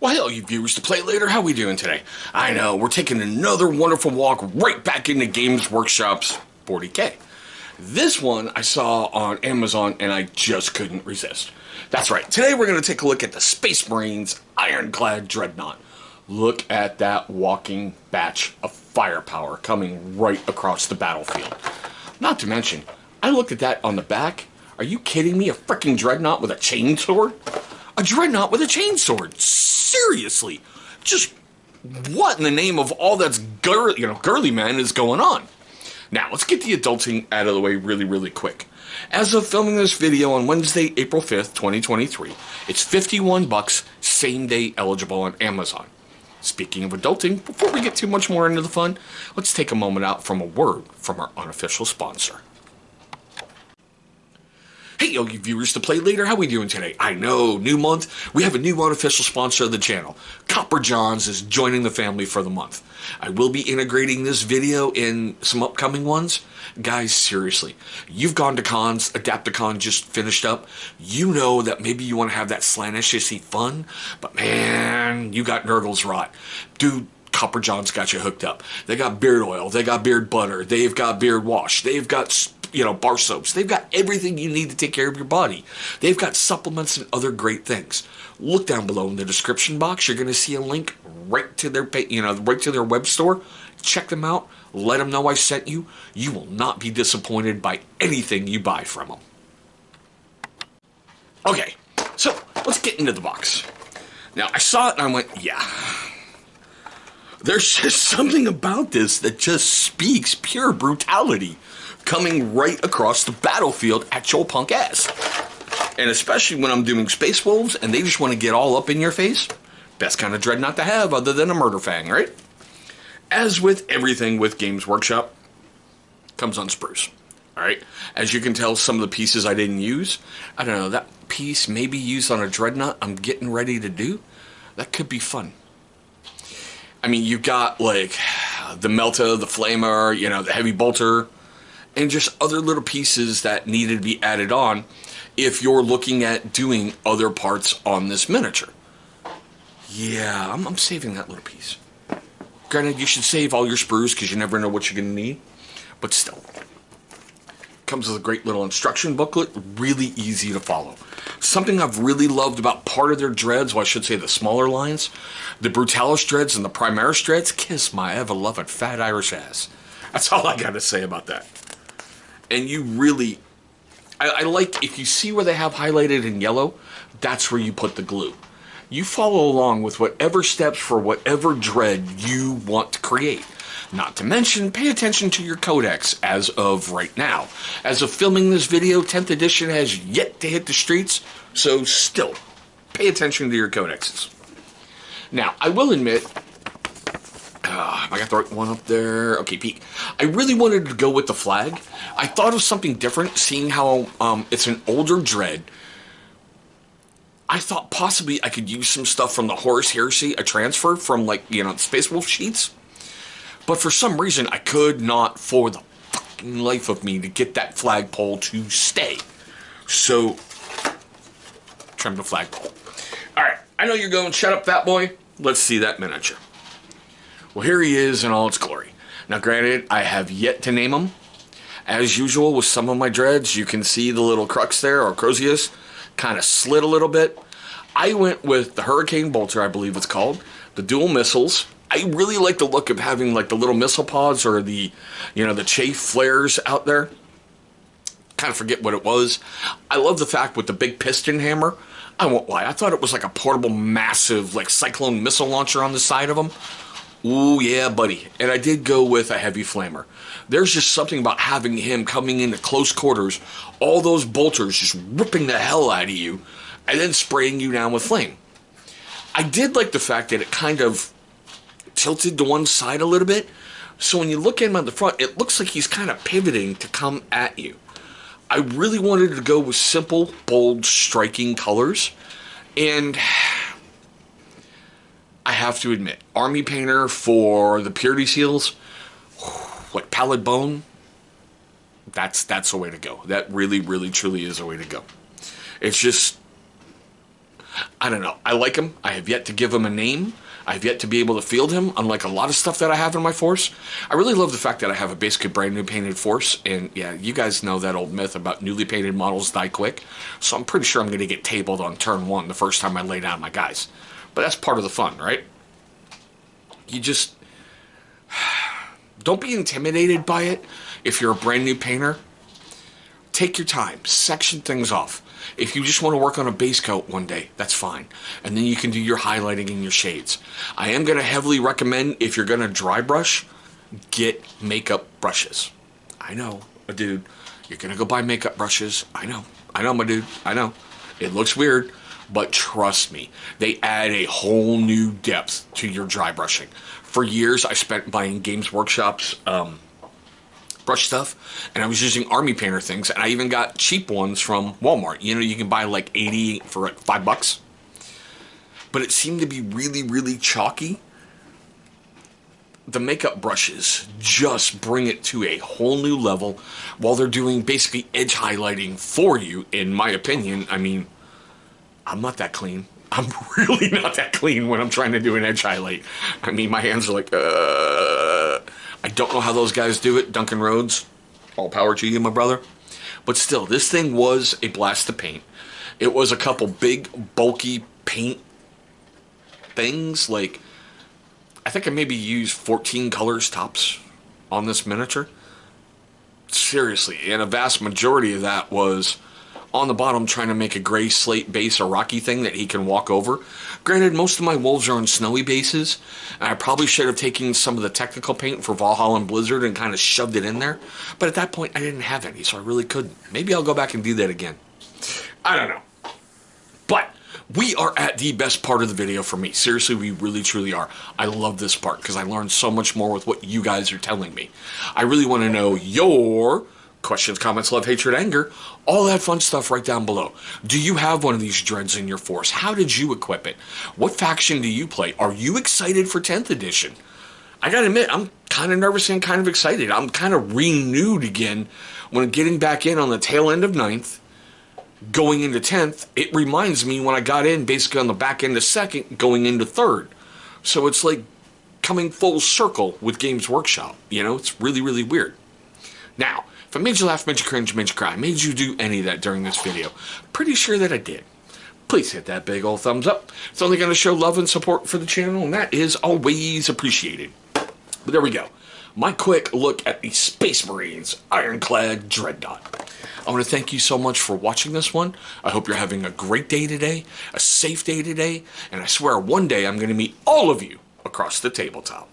Well, hello, you viewers to play later. How we doing today? I know, we're taking another wonderful walk right back into Games Workshop's 40k. This one I saw on Amazon and I just couldn't resist. That's right, today we're going to take a look at the Space Marines Ironclad Dreadnought. Look at that walking batch of firepower coming right across the battlefield. Not to mention, I looked at that on the back. Are you kidding me? A freaking dreadnought with a chainsword? A dreadnought with a chainsword? Seriously? Just what in the name of all that's girly man is going on? Now, let's get the adulting out of the way really quick. As of filming this video on Wednesday, April 5th, 2023, it's $51, same day eligible on Amazon. Speaking of adulting, before we get too much more into the fun, let's take a moment out from a word from our unofficial sponsor. Hey, you viewers to play later, how we doing today? I know, new month, we have a new unofficial sponsor of the channel. Copper Johns is joining the family for the month. I will be integrating this video in some upcoming ones. Guys, seriously, you've gone to cons, Adapticon just finished up. You know that maybe you want to have that slanishly fun, but man, you got Nurgle's rot. Dude, Copper John's got you hooked up. They got beard oil, they got beard butter, they've got beard wash, they've got bar soaps. They've got everything you need to take care of your body. They've got supplements and other great things. Look down below in the description box. You're going to see a link right to their right to their web store. Check them out. Let them know I sent you. You will not be disappointed by anything you buy from them. Okay, so let's get into the box. Now, I saw it and I went, yeah. There's just something about this that just speaks pure brutality, coming right across the battlefield at your punk ass. And especially when I'm doing Space Wolves and they just want to get all up in your face, best kind of dreadnought to have other than a murder fang, right? As with everything with Games Workshop, comes on sprues. Alright, as you can tell, some of the pieces I didn't use, I don't know, that piece may be used on a dreadnought I'm getting ready to do. That could be fun. I mean, you've got like the Melta, the Flamer, the heavy bolter, and just other little pieces that needed to be added on if you're looking at doing other parts on this miniature. Yeah, I'm saving that little piece. Granted, you should save all your sprues because you never know what you're going to need, but still. Comes with a great little instruction booklet, really easy to follow. Something I've really loved about part of their dreads, well, I should say the smaller lines, the Brutalis dreads and the Primaris dreads, kiss my ever-loved fat Irish ass. That's all I got to say about that. And you really, I like, if you see where they have highlighted in yellow, that's where you put the glue. You follow along with whatever steps for whatever dread you want to create. Not to mention, pay attention to your codex as of right now. As of filming this video, 10th edition has yet to hit the streets, so still, pay attention to your codexes. Now, I will admit, I got the right one up there. Okay, peek. I really wanted to go with the flag. I thought of something different, seeing how it's an older dread. I thought possibly I could use some stuff from the Horus Heresy, a transfer from Space Wolf sheets. But for some reason, I could not, for the fucking life of me, to get that flagpole to stay. So, trim the flagpole. Alright, I know you're going, shut up, fat boy. Let's see that miniature. Well, here he is in all its glory. Now, granted, I have yet to name him. As usual with some of my dreads, you can see the little crux there, or Crozius, kind of slid a little bit. I went with the Hurricane Bolter, I believe it's called, the dual missiles. I really like the look of having like the little missile pods or the, the chafe flares out there. Kind of forget what it was. I love the fact with the big piston hammer. I won't lie, I thought it was like a portable, massive, like cyclone missile launcher on the side of them. Ooh, yeah, buddy. And I did go with a heavy flamer. There's just something about having him coming into close quarters, all those bolters just ripping the hell out of you, and then spraying you down with flame. I did like the fact that it kind of tilted to one side a little bit, so when you look at him at the front, it looks like he's kind of pivoting to come at you. I really wanted to go with simple, bold, striking colors, and I have to admit, Army Painter for the Purity Seals, what, Pallid Bone? That's the way to go. That really, truly is a way to go. It's just, I don't know. I like him. I have yet to give him a name. I have yet to be able to field him, unlike a lot of stuff that I have in my force. I really love the fact that I have a basically brand new painted force, and yeah, you guys know that old myth about newly painted models die quick, so I'm pretty sure I'm going to get tabled on turn 1 the first time I lay down my guys. But that's part of the fun, right? You just... don't be intimidated by it if you're a brand new painter. Take your time. Section things off. If you just want to work on a base coat one day, that's fine. And then you can do your highlighting and your shades. I am going to heavily recommend, if you're going to dry brush, get makeup brushes. I know, dude. You're going to go buy makeup brushes. I know, my dude. I know. It looks weird, but trust me. They add a whole new depth to your dry brushing. For years, I spent buying Games Workshop's brush stuff, and I was using Army Painter things, and I even got cheap ones from Walmart. You know, you can buy like 80 for like $5. But it seemed to be really, really chalky. The makeup brushes just bring it to a whole new level while they're doing basically edge highlighting for you, in my opinion. I mean, I'm not that clean. I'm really not that clean when I'm trying to do an edge highlight. I mean, my hands are like, I don't know how those guys do it. Duncan Rhodes, all power to you, my brother. But still, this thing was a blast to paint. It was a couple big, bulky paint things. Like, I think I maybe used 14 colors tops on this miniature. Seriously, and a vast majority of that was on the bottom trying to make a gray slate base, a rocky thing that he can walk over. Granted, most of my wolves are on snowy bases, and I probably should have taken some of the technical paint for Valhalla and Blizzard and kind of shoved it in there. But at that point, I didn't have any, so I really couldn't. Maybe I'll go back and do that again. I don't know. But we are at the best part of the video for me. Seriously, we really, truly are. I love this part because I learned so much more with what you guys are telling me. I really want to know your questions, comments, love, hatred, anger, all that fun stuff right down below. Do you have one of these dreads in your force? How did you equip it? What faction do you play? Are you excited for 10th edition? I gotta admit, I'm kind of nervous and kind of excited. I'm kind of renewed again when getting back in on the tail end of 9th, going into 10th. It reminds me when I got in basically on the back end of 2nd, going into 3rd. So it's like coming full circle with Games Workshop. You know, it's really, really weird. Now, if I made you laugh, made you cringe, made you cry, made you do any of that during this video, pretty sure that I did. Please hit that big old thumbs up. It's only going to show love and support for the channel, and that is always appreciated. But there we go. My quick look at the Space Marines Ironclad Dreadnought. I want to thank you so much for watching this one. I hope you're having a great day today, a safe day today, and I swear one day I'm going to meet all of you across the tabletop.